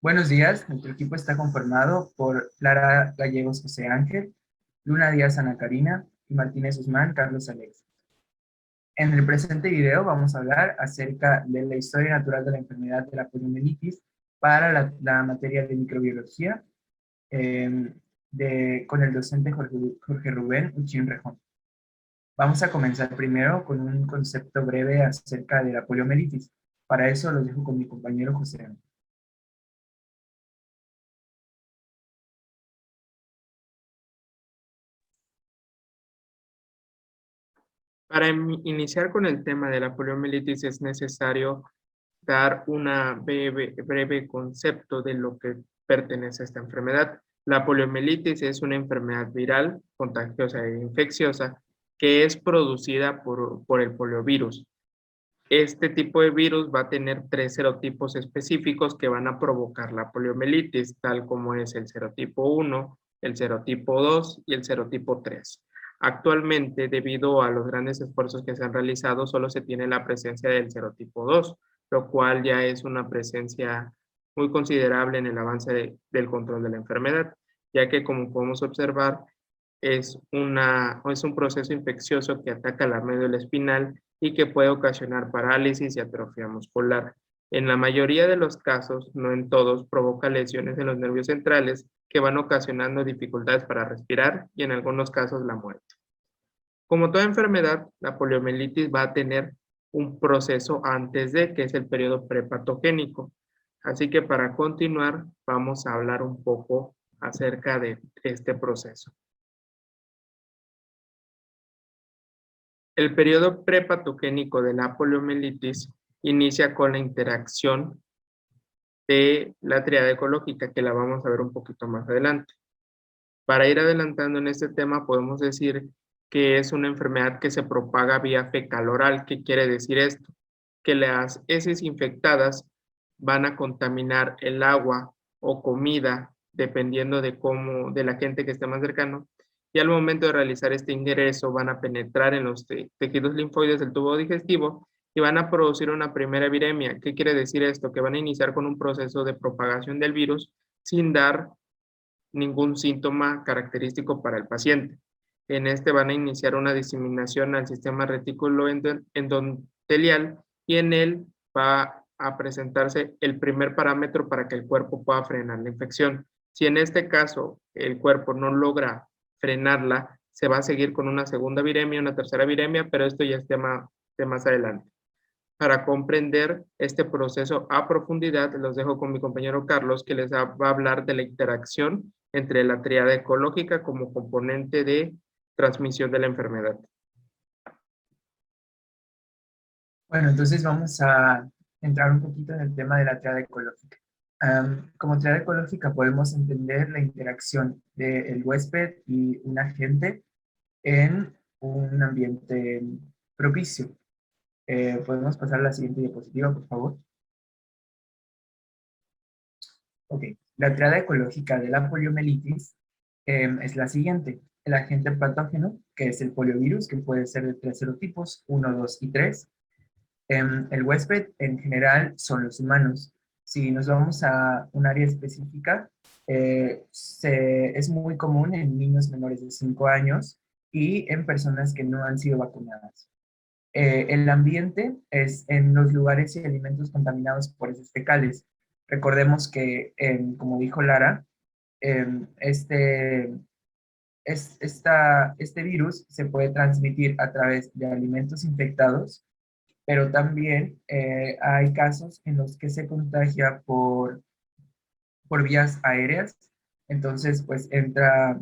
Buenos días, nuestro equipo está conformado por Clara Gallegos José Ángel, Luna Díaz Ana Karina y Martínez Guzmán Carlos Alex. En el presente video vamos a hablar acerca de la historia natural de la enfermedad de la poliomielitis para la materia de microbiología con el docente Jorge Rubén Uchín Rejón. Vamos a comenzar primero con un concepto breve acerca de la poliomielitis. Para eso lo dejo con mi compañero José Ángel. Para iniciar con el tema de la poliomielitis es necesario dar una breve concepto de lo que pertenece a esta enfermedad. La poliomielitis es una enfermedad viral, contagiosa e infecciosa que es producida por el poliovirus. Este tipo de virus va a tener tres serotipos específicos que van a provocar la poliomielitis, tal como es el serotipo 1, el serotipo 2 y el serotipo 3. Actualmente, debido a los grandes esfuerzos que se han realizado, solo se tiene la presencia del serotipo 2, lo cual ya es una presencia muy considerable en el avance del control de la enfermedad, ya que como podemos observar, es un proceso infeccioso que ataca la médula espinal y que puede ocasionar parálisis y atrofia muscular. En la mayoría de los casos, no en todos, provoca lesiones en los nervios centrales que van ocasionando dificultades para respirar y en algunos casos la muerte. Como toda enfermedad, la poliomielitis va a tener un proceso antes de, que es el periodo prepatogénico. Así que para continuar, vamos a hablar un poco acerca de este proceso. El periodo prepatogénico de la poliomielitis inicia con la interacción de la triada ecológica, que la vamos a ver un poquito más adelante. Para ir adelantando en este tema, podemos decir que es una enfermedad que se propaga vía fecal oral. ¿Qué quiere decir esto? Que las heces infectadas van a contaminar el agua o comida, dependiendo de la gente que esté más cercano, y al momento de realizar este ingreso van a penetrar en los tejidos linfoides del tubo digestivo y van a producir una primera viremia. ¿Qué quiere decir esto? Que van a iniciar con un proceso de propagación del virus sin dar ningún síntoma característico para el paciente. En este van a iniciar una diseminación al sistema retículo endotelial y en él va a presentarse el primer parámetro para que el cuerpo pueda frenar la infección. Si en este caso el cuerpo no logra frenarla, se va a seguir con una segunda viremia, una tercera viremia, pero esto ya es tema de más adelante. Para comprender este proceso a profundidad, los dejo con mi compañero Carlos, que va a hablar de la interacción entre la triada ecológica como componente de transmisión de la enfermedad. Bueno, entonces vamos a entrar un poquito en el tema de la triada ecológica. Como triada ecológica podemos entender la interacción del huésped y un agente en un ambiente propicio. ¿Podemos pasar a la siguiente diapositiva, por favor? Ok, la triada ecológica de la poliomielitis es la siguiente. El agente patógeno, que es el poliovirus, que puede ser de tres serotipos, 1, 2 y 3. El huésped en general son los humanos. Si nos vamos a un área específica, es muy común en niños menores de 5 años y en personas que no han sido vacunadas. El ambiente es en los lugares y alimentos contaminados por heces fecales. Recordemos que, como dijo Lara, este, este virus se puede transmitir a través de alimentos infectados, pero también hay casos en los que se contagia por vías aéreas, entonces pues entra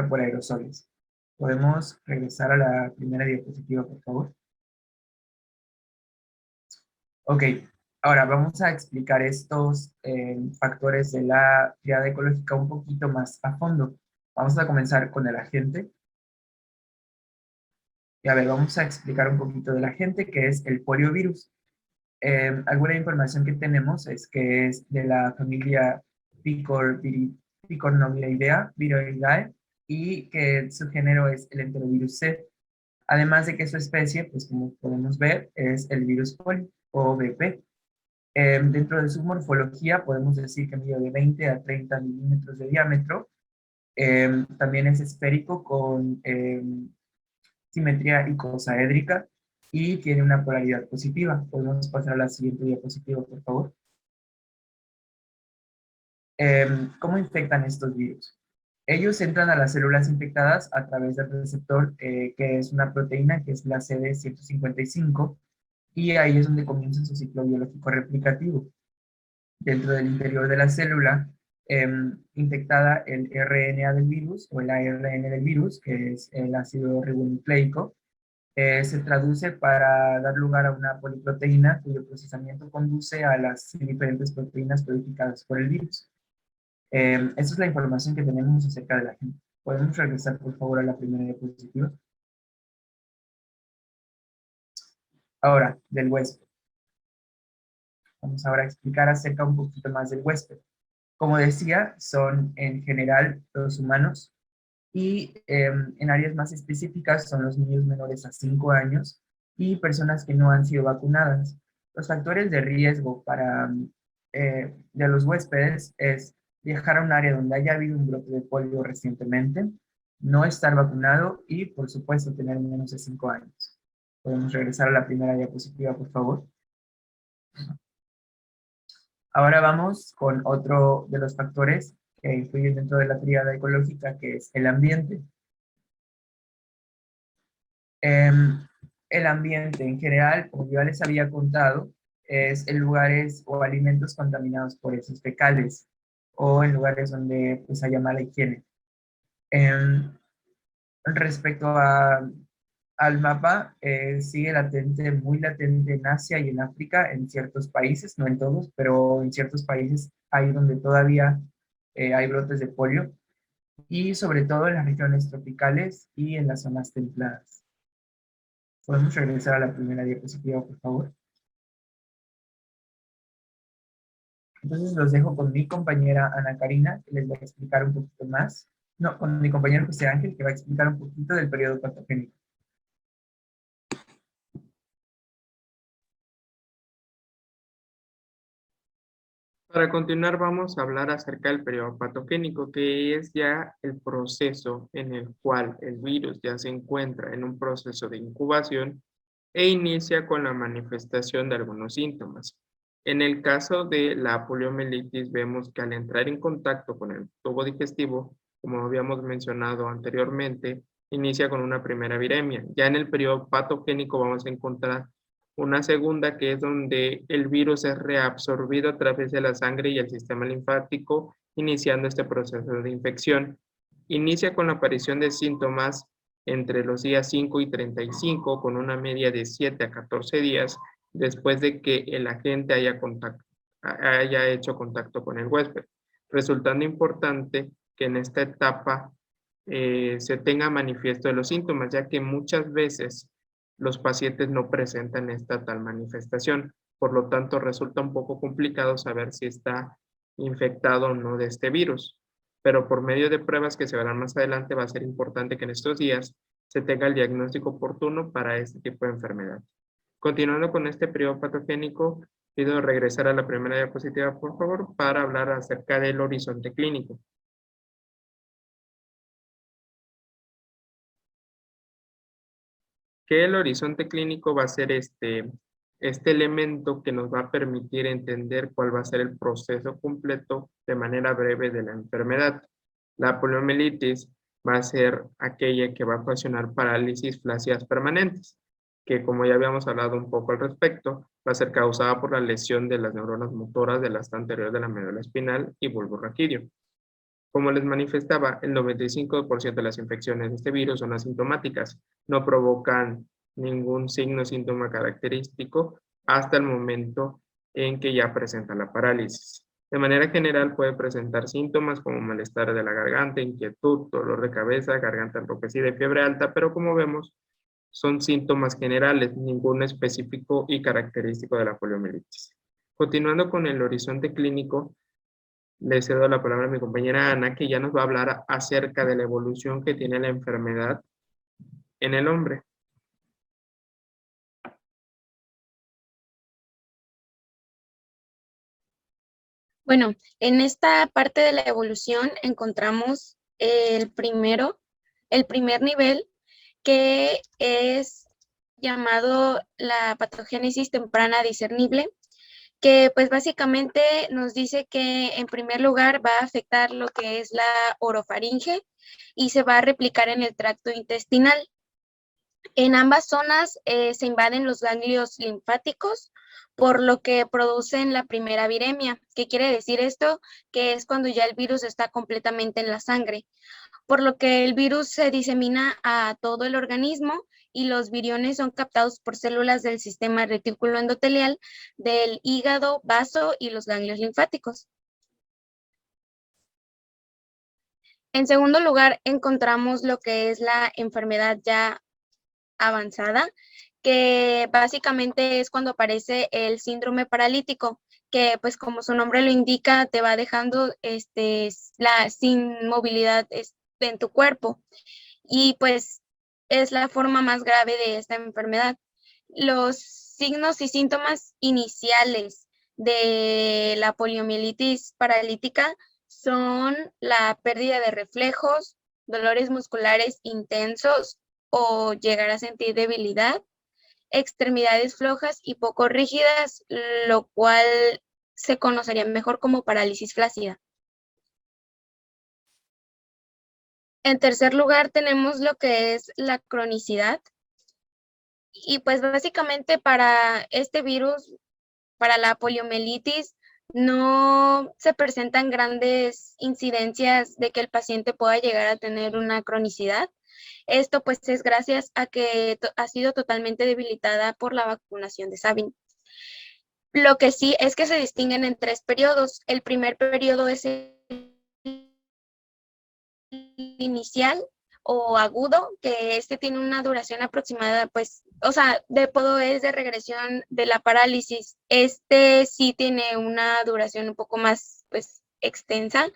por aerosoles. ¿Podemos regresar a la primera diapositiva, por favor? Ok, ahora vamos a explicar estos factores de la triada ecológica un poquito más a fondo. Vamos a comenzar con el agente. Y a ver, vamos a explicar un poquito del agente, que es el poliovirus. Alguna información que tenemos es que es de la familia Picornaviridae viroidae y que su género es el enterovirus C. Además de que su especie, pues como podemos ver, es el virus poli o VP. Dentro de su morfología podemos decir que mide de 20 a 30 milímetros de diámetro. También es esférico con simetría icosaédrica y tiene una polaridad positiva. Podemos pasar a la siguiente diapositiva, por favor. ¿Cómo infectan estos virus? Ellos entran a las células infectadas a través del receptor, que es una proteína, que es la CD155, y ahí es donde comienza su ciclo biológico replicativo. Dentro del interior de la célula infectada, el RNA del virus, o el ARN del virus, que es el ácido ribonucleico, se traduce para dar lugar a una poliproteína cuyo procesamiento conduce a las diferentes proteínas codificadas por el virus. Esa es la información que tenemos acerca de la gente. ¿Podemos regresar, por favor, a la primera diapositiva? Ahora, del huésped. Vamos ahora a explicar acerca un poquito más del huésped. Como decía, son en general los humanos y en áreas más específicas son los niños menores a 5 años y personas que no han sido vacunadas. Los factores de riesgo de los huéspedes es viajar a un área donde haya habido un brote de polio recientemente, no estar vacunado y, por supuesto, tener menos de 5 años. Podemos regresar a la primera diapositiva, por favor. Ahora vamos con otro de los factores que influyen dentro de la tríada ecológica, que es el ambiente. El ambiente en general, como yo ya les había contado, es en lugares o alimentos contaminados por heces fecales o en lugares donde pues haya mala higiene. Em, Respecto al mapa, sigue latente, muy latente en Asia y en África, en ciertos países, no en todos, pero en ciertos países hay donde todavía hay brotes de polio, y sobre todo en las regiones tropicales y en las zonas templadas. ¿Podemos regresar a la primera diapositiva, por favor? Entonces los dejo con mi compañera Ana Karina, que les va a explicar un poquito más. No, con mi compañero José Ángel, que va a explicar un poquito del periodo patogénico. Para continuar, vamos a hablar acerca del periodo patogénico, que es ya el proceso en el cual el virus ya se encuentra en un proceso de incubación e inicia con la manifestación de algunos síntomas. En el caso de la poliomielitis, vemos que al entrar en contacto con el tubo digestivo, como habíamos mencionado anteriormente, inicia con una primera viremia. Ya en el periodo patogénico vamos a encontrar una segunda, que es donde el virus es reabsorbido a través de la sangre y el sistema linfático, iniciando este proceso de infección. Inicia con la aparición de síntomas entre los días 5 y 35, con una media de 7 a 14 días después de que el agente haya hecho contacto con el huésped, resultando importante que en esta etapa se tenga manifiesto de los síntomas, ya que muchas veces los pacientes no presentan esta tal manifestación. Por lo tanto, resulta un poco complicado saber si está infectado o no de este virus. Pero por medio de pruebas que se verán más adelante, va a ser importante que en estos días se tenga el diagnóstico oportuno para este tipo de enfermedad. Continuando con este periodo patogénico, pido regresar a la primera diapositiva, por favor, para hablar acerca del horizonte clínico. Que el horizonte clínico va a ser este elemento que nos va a permitir entender cuál va a ser el proceso completo de manera breve de la enfermedad. La poliomielitis va a ser aquella que va a ocasionar parálisis flácidas permanentes, que como ya habíamos hablado un poco al respecto, va a ser causada por la lesión de las neuronas motoras del asta anterior de la médula espinal y bulbo raquídeo. Como les manifestaba, el 95% de las infecciones de este virus son asintomáticas, no provocan ningún signo o síntoma característico hasta el momento en que ya presenta la parálisis. De manera general puede presentar síntomas como malestar de la garganta, inquietud, dolor de cabeza, garganta enrojecida y fiebre alta, pero como vemos, son síntomas generales, ninguno específico y característico de la poliomielitis. Continuando con el horizonte clínico, le cedo la palabra a mi compañera Ana, que ya nos va a hablar acerca de la evolución que tiene la enfermedad en el hombre. Bueno, en esta parte de la evolución encontramos el primer nivel, que es llamado la patogénesis temprana discernible, que pues básicamente nos dice que en primer lugar va a afectar lo que es la orofaringe y se va a replicar en el tracto intestinal. En ambas zonas se invaden los ganglios linfáticos, por lo que producen la primera viremia. ¿Qué quiere decir esto? Que es cuando ya el virus está completamente en la sangre, por lo que el virus se disemina a todo el organismo y los viriones son captados por células del sistema retículo endotelial, del hígado, vaso y los ganglios linfáticos. En segundo lugar, encontramos lo que es la enfermedad ya avanzada, que básicamente es cuando aparece el síndrome paralítico, que pues como su nombre lo indica, te va dejando sin movilidad en tu cuerpo. Y pues es la forma más grave de esta enfermedad. Los signos y síntomas iniciales de la poliomielitis paralítica son la pérdida de reflejos, dolores musculares intensos o llegar a sentir debilidad, extremidades flojas y poco rígidas, lo cual se conocería mejor como parálisis flácida. En tercer lugar tenemos lo que es la cronicidad. Y pues básicamente para este virus, para la poliomielitis, no se presentan grandes incidencias de que el paciente pueda llegar a tener una cronicidad. Esto pues es gracias a que ha sido totalmente debilitada por la vacunación de Sabin. Lo que sí es que se distinguen en 3 periodos. El primer periodo es el inicial o agudo, que este tiene una duración aproximada, pues, o sea, de todo es de regresión de la parálisis. Este sí tiene una duración un poco más, pues, extensa,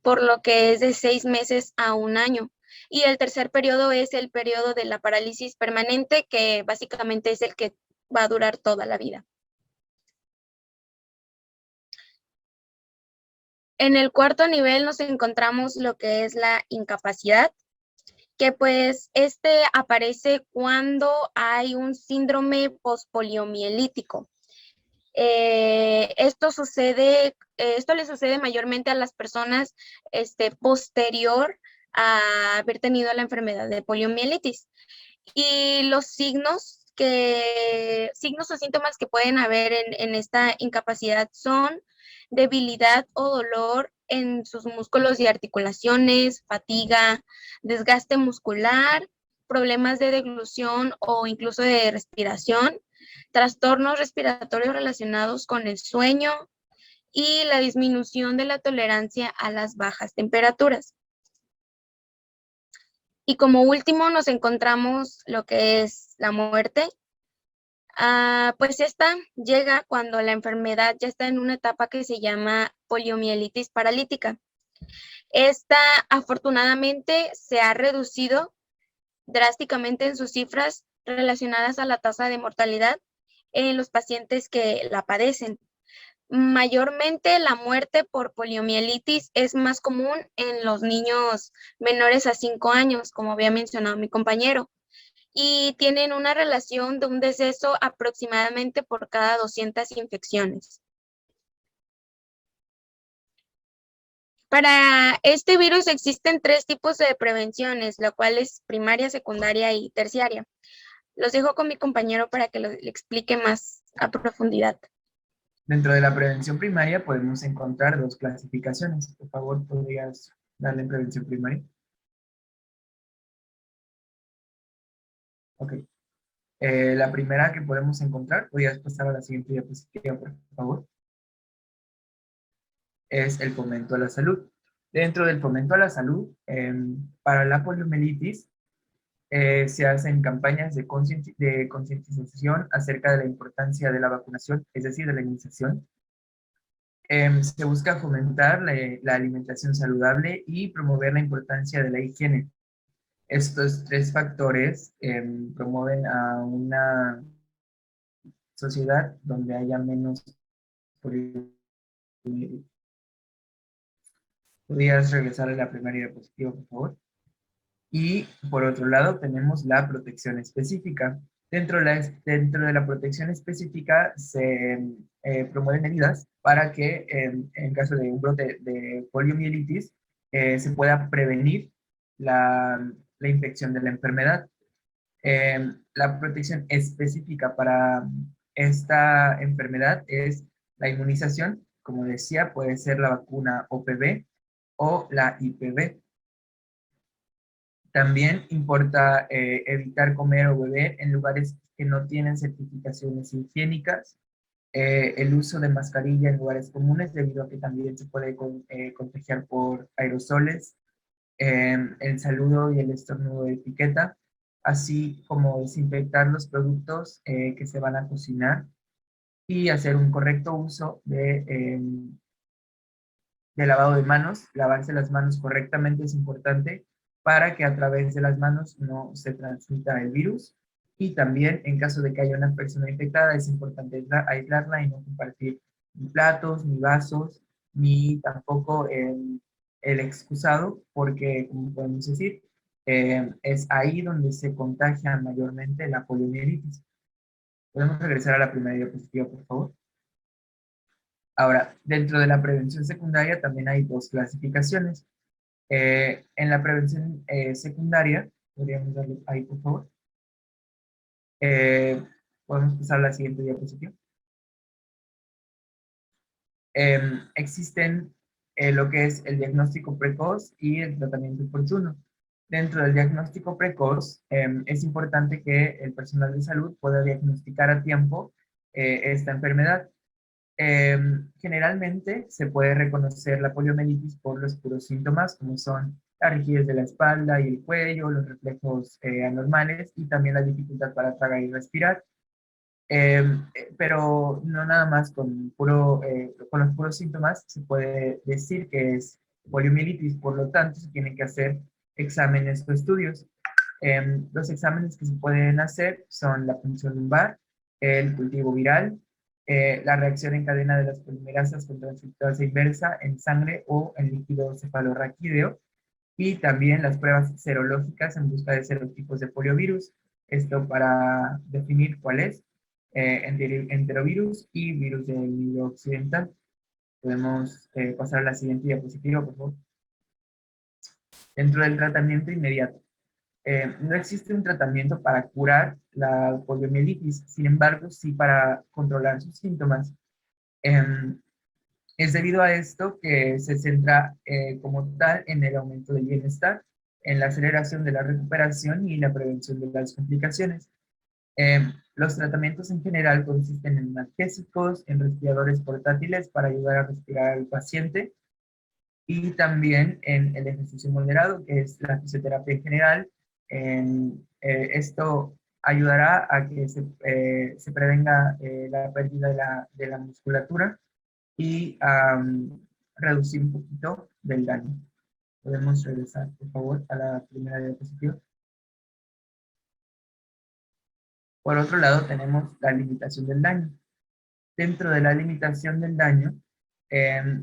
por lo que es de 6 meses a 1 año. Y el tercer periodo es el periodo de la parálisis permanente, que básicamente es el que va a durar toda la vida. En el cuarto nivel nos encontramos lo que es la incapacidad, que pues aparece cuando hay un síndrome pospoliomielítico. Esto le sucede mayormente a las personas posterior a haber tenido la enfermedad de poliomielitis. Y los signos o síntomas que pueden haber en esta incapacidad son debilidad o dolor en sus músculos y articulaciones, fatiga, desgaste muscular, problemas de deglución o incluso de respiración, trastornos respiratorios relacionados con el sueño y la disminución de la tolerancia a las bajas temperaturas. Y como último nos encontramos lo que es la muerte. Pues esta llega cuando la enfermedad ya está en una etapa que se llama poliomielitis paralítica. Esta afortunadamente se ha reducido drásticamente en sus cifras relacionadas a la tasa de mortalidad en los pacientes que la padecen. Mayormente la muerte por poliomielitis es más común en los niños menores a 5 años, como había mencionado mi compañero, y tienen una relación de un deceso aproximadamente por cada 200 infecciones. Para este virus existen 3 tipos de prevenciones, la cual es primaria, secundaria y terciaria. Los dejo con mi compañero para que le explique más a profundidad. Dentro de la prevención primaria podemos encontrar 2 clasificaciones. Por favor, ¿podrías darle en prevención primaria? Ok. La primera que podemos encontrar, podrías pasar a la siguiente diapositiva, por favor, es el fomento a la salud. Dentro del fomento a la salud, para la poliomielitis, se hacen campañas de concientización acerca de la importancia de la vacunación, es decir, de la inmunización. Se busca fomentar la alimentación saludable y promover la importancia de la higiene. Estos 3 factores promueven a una sociedad donde haya menos poliomielitis. ¿Podrías regresar a la primera diapositiva, por favor? Y por otro lado tenemos la protección específica. Dentro de la protección específica se promueven medidas para que en caso de un brote de poliomielitis se pueda prevenir la infección de la enfermedad. La protección específica para esta enfermedad es la inmunización, como decía, puede ser la vacuna OPV o la IPV. También importa evitar comer o beber en lugares que no tienen certificaciones higiénicas, el uso de mascarilla en lugares comunes debido a que también se puede contagiar por aerosoles, el saludo y el estornudo de etiqueta, así como desinfectar los productos que se van a cocinar y hacer un correcto uso de lavado de manos. Lavarse las manos correctamente es importante para que a través de las manos no se transmita el virus. Y también en caso de que haya una persona infectada es importante aislarla y no compartir ni platos, ni vasos, ni tampoco el excusado, porque como podemos decir, es ahí donde se contagia mayormente la poliomielitis. ¿Podemos regresar a la primera diapositiva, por favor? Ahora, dentro de la prevención secundaria también hay dos clasificaciones. En la prevención secundaria, podríamos darle ahí, por favor. Podemos pasar a la siguiente diapositiva. Existen lo que es el diagnóstico precoz y el tratamiento oportuno. Dentro del diagnóstico precoz, es importante que el personal de salud pueda diagnosticar a tiempo esta enfermedad. Generalmente se puede reconocer la poliomielitis por los puros síntomas, como son la rigidez de la espalda y el cuello, los reflejos anormales y también la dificultad para tragar y respirar. Pero no nada más con los puros síntomas se puede decir que es poliomielitis, por lo tanto se tienen que hacer exámenes o estudios. Los exámenes que se pueden hacer son la punción lumbar, el cultivo viral, la reacción en cadena de las polimerasas con transcriptasa inversa en sangre o en líquido cefalorraquídeo, y también las pruebas serológicas en busca de serotipos de poliovirus, esto para definir cuál es, enterovirus y virus del Nilo occidental. Podemos pasar a la siguiente diapositiva, por favor. Dentro del tratamiento inmediato. No existe un tratamiento para curar la poliomielitis, sin embargo, sí para controlar sus síntomas. Es debido a esto que se centra como tal en el aumento del bienestar, en la aceleración de la recuperación y la prevención de las complicaciones. Los tratamientos en general consisten en analgésicos, en respiradores portátiles para ayudar a respirar al paciente y también en el ejercicio moderado, que es la fisioterapia en general. Esto ayudará a que se prevenga la pérdida de la musculatura y reducir un poquito del daño. Podemos regresar, por favor, a la primera diapositiva. Por otro lado, tenemos la limitación del daño. Dentro de la limitación del daño,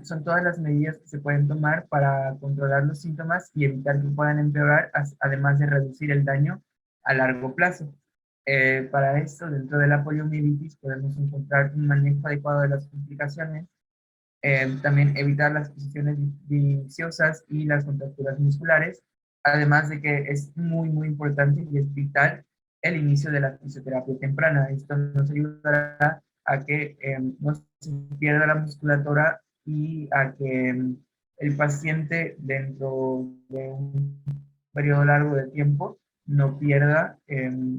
son todas las medidas que se pueden tomar para controlar los síntomas y evitar que puedan empeorar, además de reducir el daño a largo plazo. Para esto, dentro de la poliomielitis, podemos encontrar un manejo adecuado de las complicaciones, también evitar las posiciones viciosas y las contracturas musculares, además de que es muy importante y es vital el inicio de la fisioterapia temprana. Esto nos ayudará a que no se pierda la musculatura y a que el paciente dentro de un periodo largo de tiempo no pierda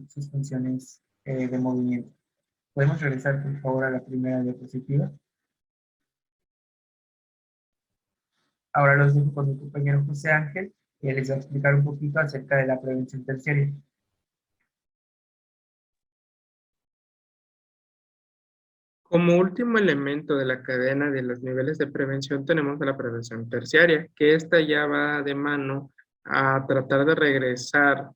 sus funciones de movimiento. ¿Podemos regresar, por favor, a la primera diapositiva? Ahora los dejo con mi compañero José Ángel, que les va a explicar un poquito acerca de la prevención terciaria. Como último elemento de la cadena de los niveles de prevención tenemos a la prevención terciaria, que esta ya va de mano a tratar de regresar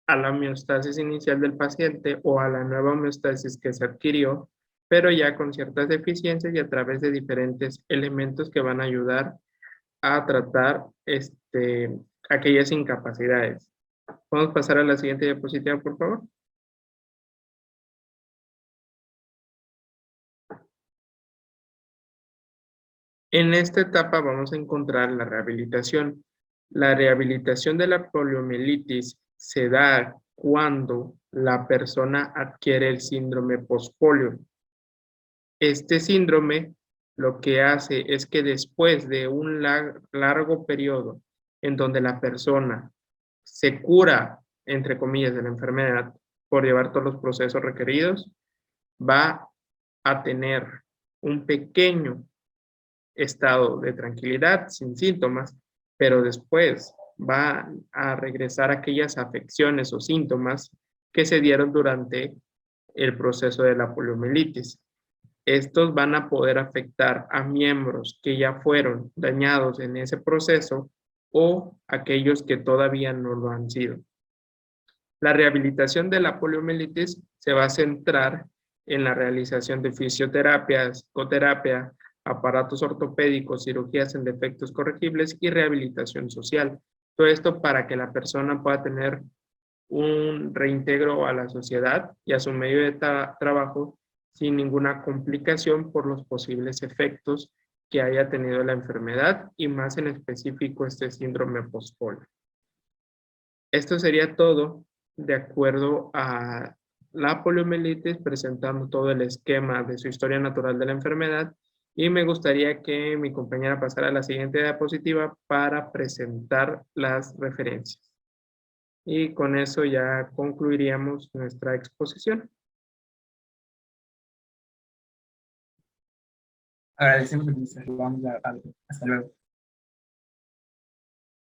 a la homeostasis inicial del paciente o a la nueva homeostasis que se adquirió, pero ya con ciertas deficiencias y a través de diferentes elementos que van a ayudar a tratar aquellas incapacidades. Vamos a pasar a la siguiente diapositiva, por favor. En esta etapa vamos a encontrar la rehabilitación. La rehabilitación de la poliomielitis se da cuando la persona adquiere el síndrome postpolio. Este síndrome lo que hace es que después de un largo periodo en donde la persona se cura, entre comillas, de la enfermedad por llevar todos los procesos requeridos, va a tener un pequeño estado de tranquilidad sin síntomas, pero después va a regresar aquellas afecciones o síntomas que se dieron durante el proceso de la poliomielitis. Estos van a poder afectar a miembros que ya fueron dañados en ese proceso o aquellos que todavía no lo han sido. La rehabilitación de la poliomielitis se va a centrar en la realización de fisioterapia, psicoterapia, aparatos ortopédicos, cirugías en defectos corregibles y rehabilitación social. Todo esto para que la persona pueda tener un reintegro a la sociedad y a su medio de trabajo sin ninguna complicación por los posibles efectos que haya tenido la enfermedad y más en específico este síndrome postpolio. Esto sería todo de acuerdo a la poliomielitis, presentando todo el esquema de su historia natural de la enfermedad, y me gustaría que mi compañera pasara a la siguiente diapositiva para presentar las referencias. Y con eso ya concluiríamos nuestra exposición. Agradecemos, vamos a hasta luego.